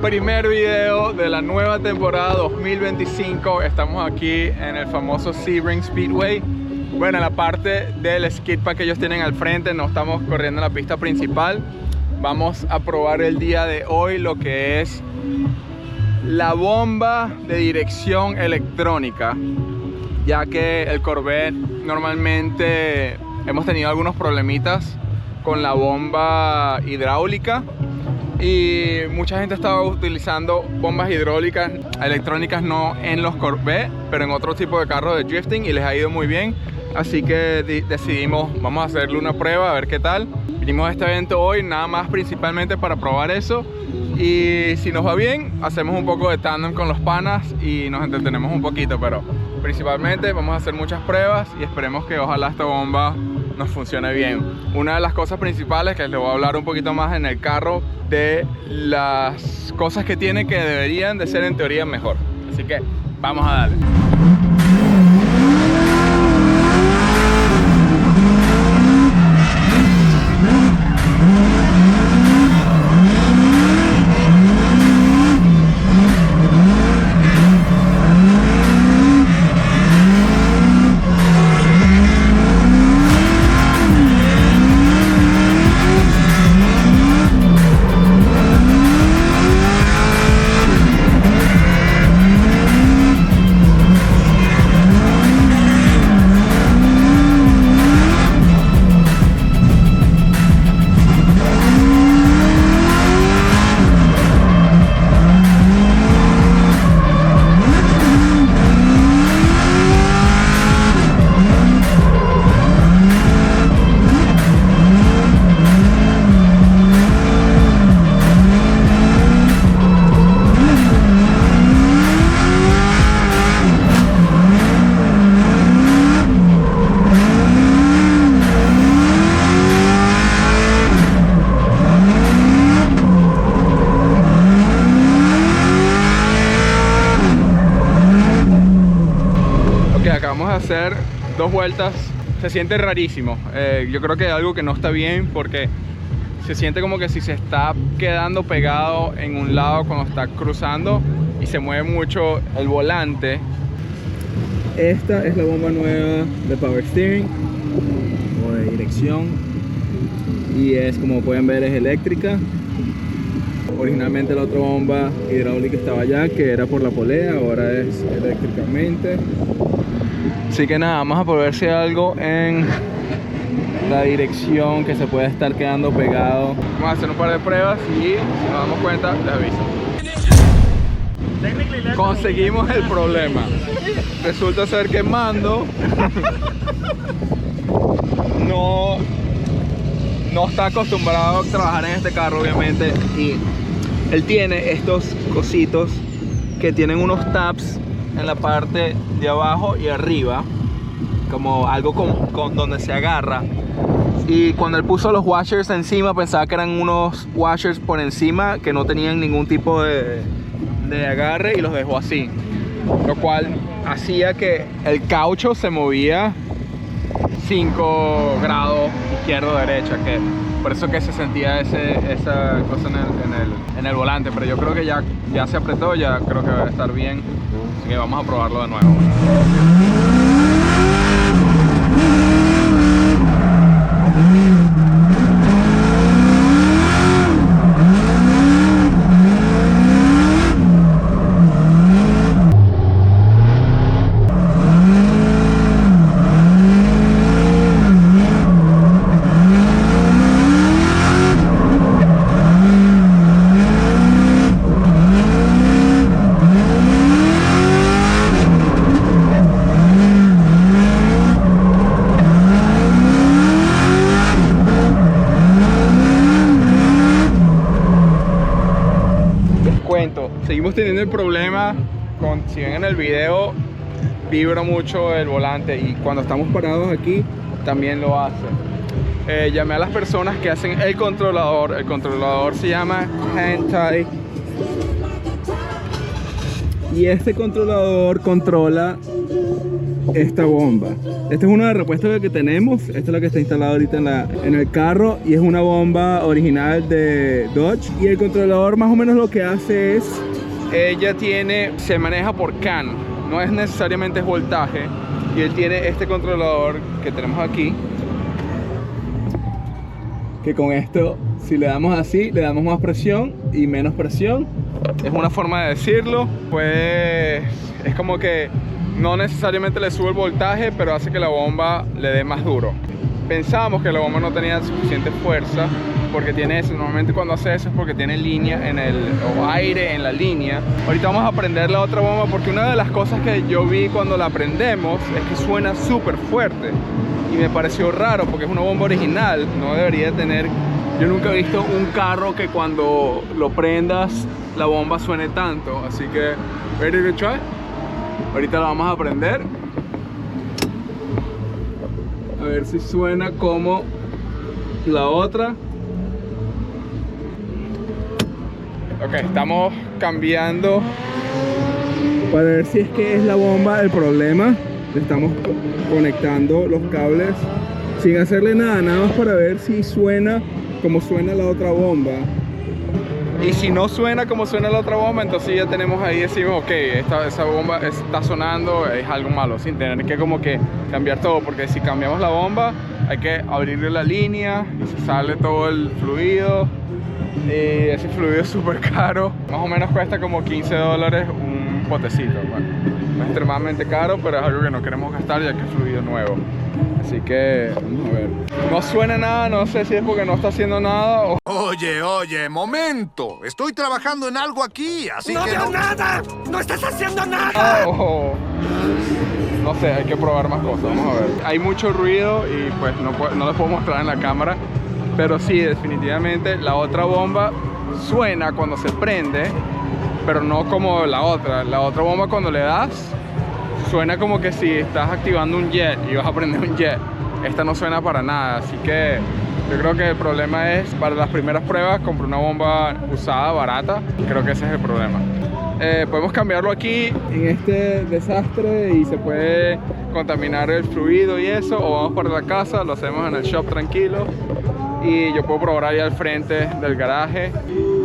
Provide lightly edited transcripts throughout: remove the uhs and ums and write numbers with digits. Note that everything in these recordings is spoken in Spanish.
Primer video de la nueva temporada 2025. Estamos aquí en el famoso Sebring Speedway. Bueno, en la parte del skate park que ellos tienen al frente. No estamos corriendo en la pista principal. Vamos a probar el día de hoy lo que es la bomba de dirección electrónica, ya que el Corvette normalmente hemos tenido algunos problemitas con la bomba hidráulica y mucha gente estaba utilizando bombas hidráulicas electrónicas, no en los Corvette, pero en otro tipo de carros de drifting, y les ha ido muy bien. Así que decidimos, vamos a hacerle una prueba a ver qué tal. Vinimos a este evento hoy nada más principalmente para probar eso, y si nos va bien hacemos un poco de tandem con los panas y nos entretenemos un poquito, pero principalmente vamos a hacer muchas pruebas y esperemos que ojalá esta bomba nos funcione bien. Una de las cosas principales, que les voy a hablar un poquito más en el carro, de las cosas que tiene que deberían de ser en teoría mejor. Así que vamos a darle. Acabamos de hacer 2 vueltas, se siente rarísimo. Yo creo que es algo que no está bien, porque se siente como que si se está quedando pegado en un lado cuando está cruzando y se mueve mucho el volante. Esta es la bomba nueva de Power Steering o de dirección, y es, como pueden ver, es eléctrica. Originalmente la otra bomba hidráulica estaba allá, que era por la polea, ahora es eléctricamente. Así que nada, vamos a probar si hay algo en la dirección que se puede estar quedando pegado. Vamos a hacer un par de pruebas y si nos damos cuenta, les aviso. Conseguimos el problema. Resulta ser que Mando no está acostumbrado a trabajar en este carro, obviamente, y él tiene estos cositos que tienen unos tabs en la parte de abajo y arriba, como algo con donde se agarra, y cuando él puso los washers encima pensaba que eran unos washers por encima que no tenían ningún tipo de agarre, y los dejó así, lo cual hacía que el caucho se movía 5 grados izquierdo derecha, que por eso que se sentía esa cosa en el volante. Pero yo creo que ya se apretó, ya creo que va a estar bien, así que vamos a probarlo de nuevo. Seguimos teniendo el problema si ven en el video, vibra mucho el volante, y cuando estamos parados aquí también lo hace. Llamé a las personas que hacen el controlador se llama Hantai, y este controlador controla esta bomba. Este es uno de repuestos que tenemos. Esta es la que está instalada ahorita en el carro y es una bomba original de Dodge. Y el controlador más o menos lo que hace es, se maneja por CAN, no es necesariamente voltaje. Y él tiene este controlador que tenemos aquí, que con esto, si le damos así, le damos más presión y menos presión. Es una forma de decirlo. Pues es como que no necesariamente le sube el voltaje, pero hace que la bomba le dé más duro. Pensábamos que la bomba no tenía suficiente fuerza porque tiene eso. Normalmente cuando hace eso es porque tiene línea o aire en la línea. Ahorita vamos a prender la otra bomba porque una de las cosas que yo vi cuando la prendemos es que suena súper fuerte. Y me pareció raro porque es una bomba original, no debería tener... Yo nunca he visto un carro que cuando lo prendas la bomba suene tanto. Así que, ready to try? Ahorita la vamos a prender. A ver si suena como la otra. Ok, estamos cambiando para ver si es que es la bomba el problema. Estamos conectando los cables sin hacerle nada más para ver si suena como suena la otra bomba. Y si no suena como suena la otra bomba, entonces ya tenemos ahí, decimos, ok, esa bomba está sonando, es algo malo, sin tener que como que cambiar todo, porque si cambiamos la bomba hay que abrirle la línea y se sale todo el fluido, y ese fluido es súper caro, más o menos cuesta como $15 un potecito. Bueno, no es extremadamente caro, pero es algo que no queremos gastar ya que es fluido nuevo. Así que, vamos a ver. No suena nada, no sé si es porque no está haciendo nada o... Oye, momento. Estoy trabajando en algo aquí, así ¡No que veo nada! ¡No estás haciendo nada! No sé, hay que probar más cosas, vamos a ver. Hay mucho ruido y pues no les puedo mostrar en la cámara. Pero sí, definitivamente la otra bomba suena cuando se prende, pero no como la otra. La otra bomba cuando le das, suena como que si estás activando un jet y vas a prender un jet. Esta no suena para nada, así que yo creo que el problema es, para las primeras pruebas, compré una bomba usada, barata. Creo que ese es el problema. Podemos cambiarlo aquí en este desastre y se puede contaminar el fluido y eso, o vamos para la casa, lo hacemos en el shop tranquilo y yo puedo probar ahí al frente del garaje.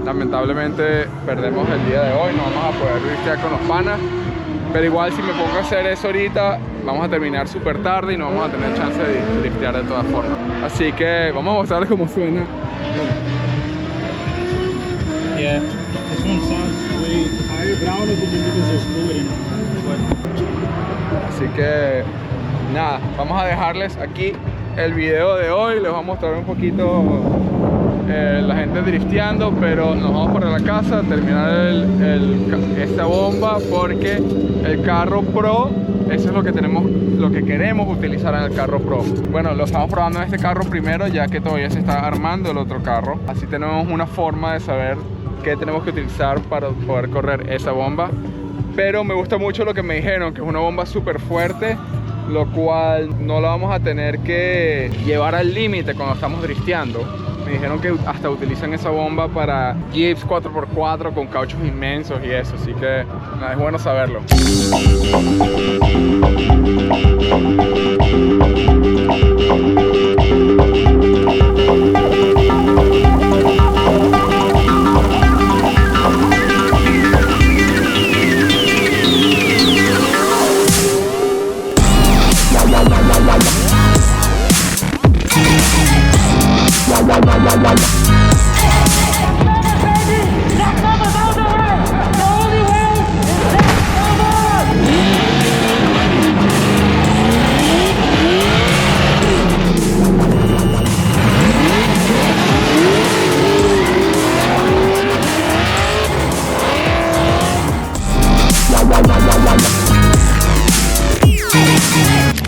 Lamentablemente perdemos el día de hoy, no vamos a poder driftear con los panas, pero igual si me pongo a hacer eso ahorita vamos a terminar súper tarde y no vamos a tener chance de driftear de todas formas. Así que vamos a mostrarles cómo suena. Yeah, this one sounds way higher, but I don't know if it's just because there's fluid in it. Así que nada, vamos a dejarles aquí el video de hoy. Les voy a mostrar un poquito la gente drifteando, pero nos vamos para la casa a terminar esta bomba porque el carro Pro, eso es lo que queremos utilizar en el carro Pro. Bueno, lo estamos probando en este carro primero, ya que todavía se está armando el otro carro. Así tenemos una forma de saber qué tenemos que utilizar para poder correr esa bomba. Pero me gusta mucho lo que me dijeron, que es una bomba súper fuerte, lo cual no la vamos a tener que llevar al límite cuando estamos drifteando. Me dijeron que hasta utilizan esa bomba para Jeeps 4x4 con cauchos inmensos y eso, así que nada, es bueno saberlo.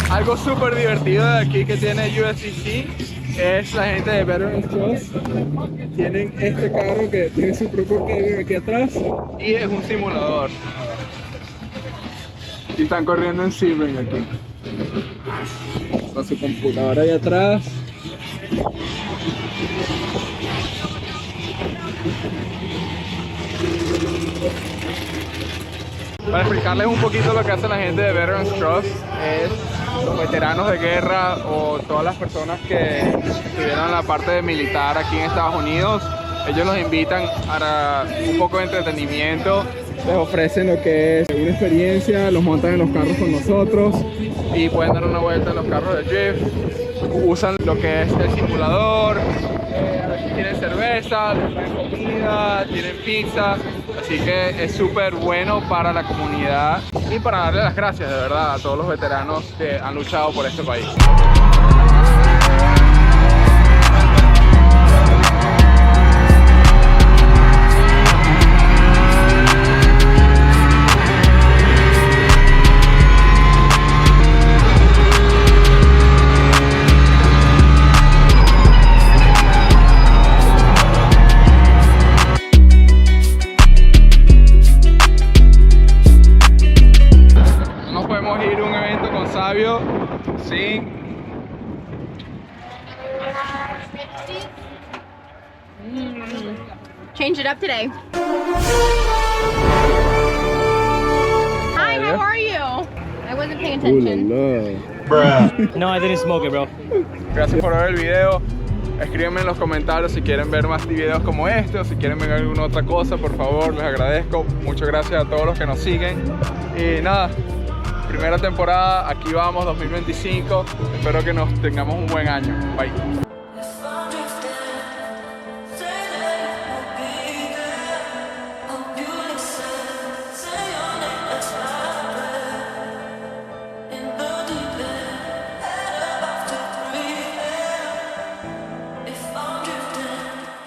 Algo súper divertido de aquí que tiene USCC es la gente de Veterans Cross. Tienen este carro que tiene su propio carro aquí atrás y es un simulador. Y están corriendo en Sebring aquí. Con su computadora ahí atrás. Para explicarles un poquito lo que hace la gente de Veterans Trust, es los veteranos de guerra o todas las personas que estuvieron en la parte militar aquí en Estados Unidos. Ellos los invitan a un poco de entretenimiento, les ofrecen lo que es una experiencia, los montan en los carros con nosotros y pueden dar una vuelta en los carros de drift. Usan lo que es el simulador, a veces tienen cerveza, les traen comida, tienen pizza, así que es súper bueno para la comunidad y para darle las gracias de verdad a todos los veteranos que han luchado por este país. Ir a un evento con Sabio sin Change it up today. Hi, how are you? I wasn't paying attention. No, I didn't smoke it, bro. Gracias por ver el video. Escríbanme en los comentarios si quieren ver más videos como este o si quieren ver alguna otra cosa, por favor, les agradezco. Muchas gracias a todos los que nos siguen. Y nada, primera temporada, aquí vamos, 2025. Espero que nos tengamos un buen año. Bye.